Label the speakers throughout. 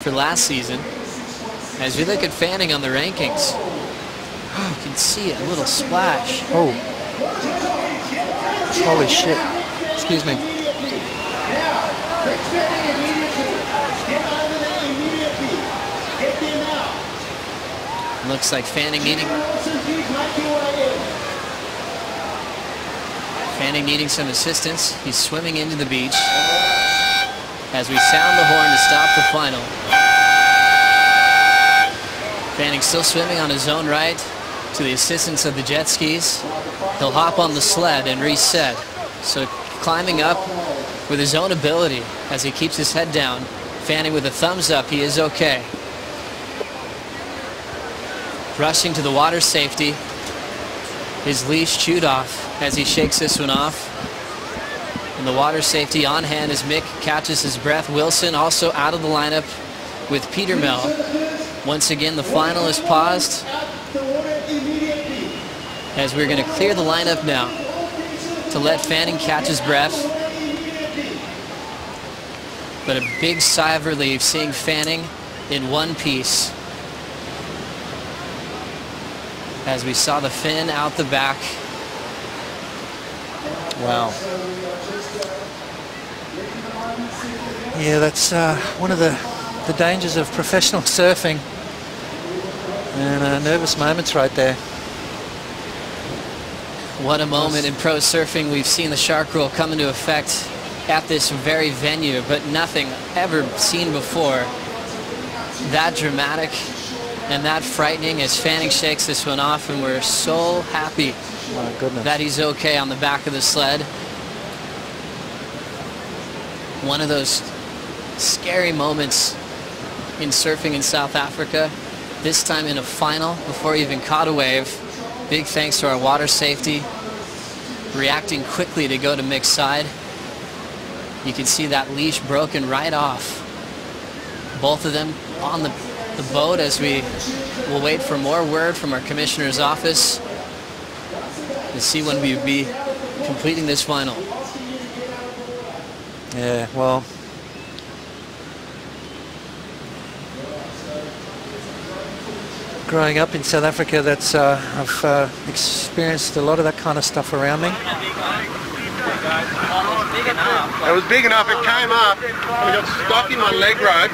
Speaker 1: for last season. As we look at Fanning on the rankings, you can see a little splash.
Speaker 2: Oh, holy shit. Excuse me.
Speaker 1: Looks like Fanning needing some assistance. He's swimming into the beach as we sound the horn to stop the final. Fanning still swimming on his own right to the assistance of the jet skis. He'll hop on the sled and reset. So climbing up with his own ability as he keeps his head down. Fanning with a thumbs up, he is okay. Rushing to the water safety. His leash chewed off as he shakes this one off. And the water safety on hand as Mick catches his breath. Wilson also out of the lineup with Peter Mel. Once again, the final is paused as we're going to clear the lineup now to let Fanning catch his breath. But a big sigh of relief seeing Fanning in one piece as we saw the fin out the back.
Speaker 2: Wow. Yeah, that's one of the dangers of professional surfing. And nervous moments right there.
Speaker 1: What a moment in pro surfing. We've seen the shark rule come into effect at this very venue, but nothing ever seen before that dramatic and that frightening as Fanning shakes this one off, and we're so happy that he's okay on the back of the sled. One of those scary moments in surfing in South Africa, this time in a final before he even caught a wave. Big thanks to our water safety reacting quickly to go to Mick's side. You can see that leash broken right off. Both of them on the boat as we will wait for more word from our commissioner's office to see when we will be completing this final.
Speaker 2: Yeah, well, growing up in South Africa, that's I've experienced a lot of that kind of stuff around me.
Speaker 3: It was big enough, it came up, and it got stuck in my leg rope,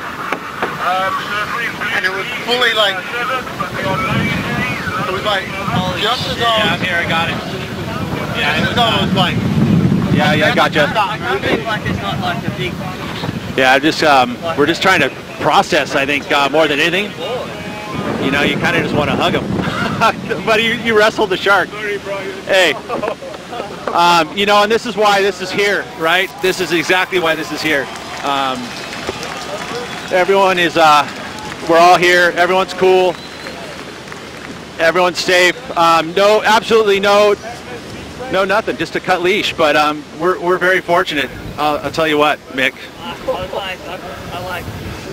Speaker 3: and it was fully like, it was like, just as I was...
Speaker 4: Yeah, I'm here, I got it. Yeah,
Speaker 3: just as I was like...
Speaker 4: Yeah, I gotcha.
Speaker 5: Like it's not like a big...
Speaker 4: Yeah, we're just trying to process, I think, more than anything. You know, you kind of just want to hug him. But you wrestled the shark. Hey. You know, and this is why this is here, right? This is exactly why this is here. Everyone is, we're all here. Everyone's cool. Everyone's safe. No, absolutely no nothing. Just a cut leash. But we're very fortunate. I'll tell you what, Mick.
Speaker 5: I like.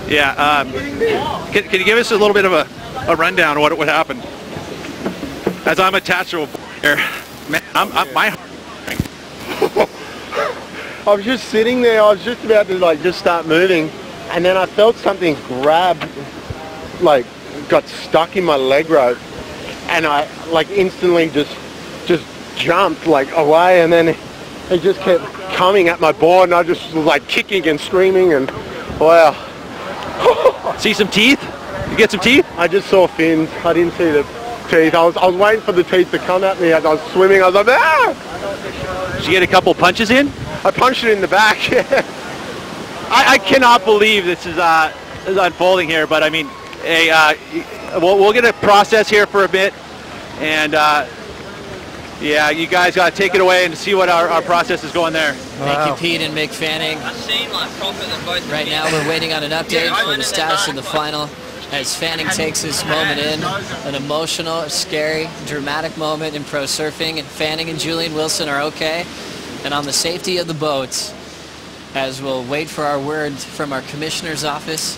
Speaker 4: Yeah. Can you give us a little bit of a rundown of what happened? As I'm attached to a here, man, my.
Speaker 3: I was just sitting there, I was just about to like just start moving, and then I felt something grab, like got stuck in my leg rope, and I like instantly just jumped like away, and then it just kept coming at my board, and I just was like kicking and screaming, and wow.
Speaker 4: See some teeth? You get some teeth?
Speaker 3: I just saw fins. I didn't see the teeth. I was waiting for the teeth to come at me as I was swimming. I was like, ah!
Speaker 4: Did you get a couple punches in?
Speaker 3: I punched it in the back. Yeah.
Speaker 4: I cannot believe this is unfolding here, but I mean, hey, we'll get a process here for a bit, and yeah, you guys got to take it away and see what our process is going there.
Speaker 1: Thank you, Pete and Mick Fanning. Right now we're waiting on an update for the status of the final as Fanning takes this moment in. An emotional, scary, dramatic moment in pro surfing, and Fanning and Julian Wilson are okay. And on the safety of the boats, as we'll wait for our word from our commissioner's office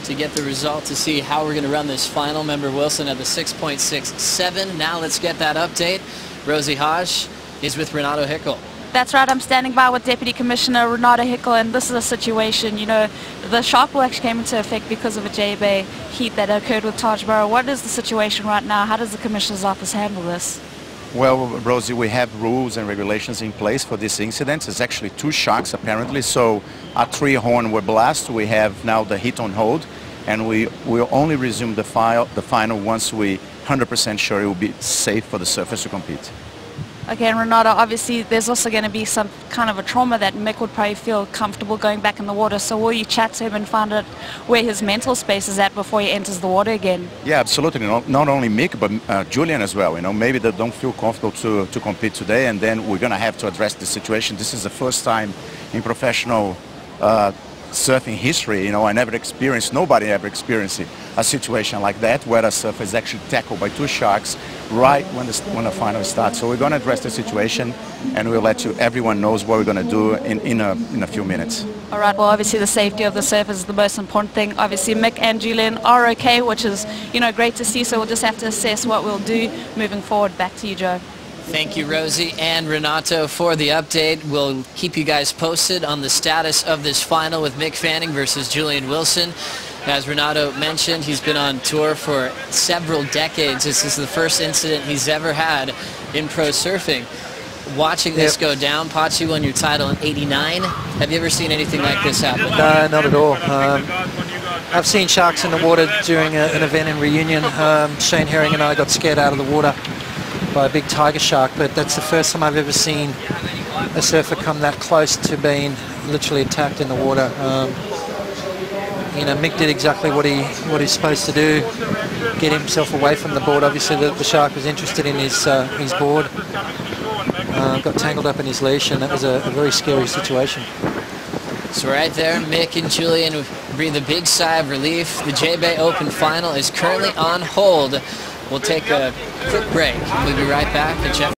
Speaker 1: to get the result to see how we're going to run this final. Member Wilson at the 6.67. Now let's get that update. Rosie Hodge is with Renato Hickel.
Speaker 6: That's right, I'm standing by with Deputy Commissioner Renata Hickel, and this is a situation, you know, the shark rule actually came into effect because of a J-Bay heat that occurred with Taj Burrow. What is the situation right now? How does the Commissioner's office handle this?
Speaker 7: Well, Rosie, we have rules and regulations in place for this incident. It's actually 2 sharks apparently, so our 3 horn were blasted. We have now the heat on hold, and we will only resume the final once we 100% sure it will be safe for the surfers to compete.
Speaker 6: Okay, and Renata, obviously there's also going to be some kind of a trauma that Mick would probably feel comfortable going back in the water. So will you chat to him and find out where his mental space is at before he enters the water again?
Speaker 7: Yeah, absolutely. Not only Mick, but Julian as well. You know, maybe they don't feel comfortable to compete today, and then we're going to have to address the situation. This is the first time in professional surfing history, you know, nobody ever experienced a situation like that where a surfer is actually tackled by 2 sharks right when the final starts. So we're going to address the situation, and we'll let everyone knows what we're going to do in a few minutes.
Speaker 6: All right, well, obviously the safety of the surfers is the most important thing. Obviously Mick and Julian are okay, which is, you know, great to see, so we'll just have to assess what we'll do moving forward. Back to you, Joe.
Speaker 1: Thank you, Rosie and Renato, for the update. We'll keep you guys posted on the status of this final with Mick Fanning versus Julian Wilson. As Renato mentioned, he's been on tour for several decades. This is the first incident he's ever had in pro surfing. Watching this go down, Pachi won your title in '89. Have you ever seen anything like this happen?
Speaker 2: No, not at all. I've seen sharks in the water during an event in Reunion. Shane Herring and I got scared out of the water by a big tiger shark, but that's the first time I've ever seen a surfer come that close to being literally attacked in the water. You know, Mick did exactly what he's supposed to do, get himself away from the board. Obviously the shark was interested in his board, got tangled up in his leash, and that was a very scary situation.
Speaker 1: So right there, Mick and Julian breathe a big sigh of relief. The J-Bay Open final is currently on hold. We'll take a quick break. We'll be right back.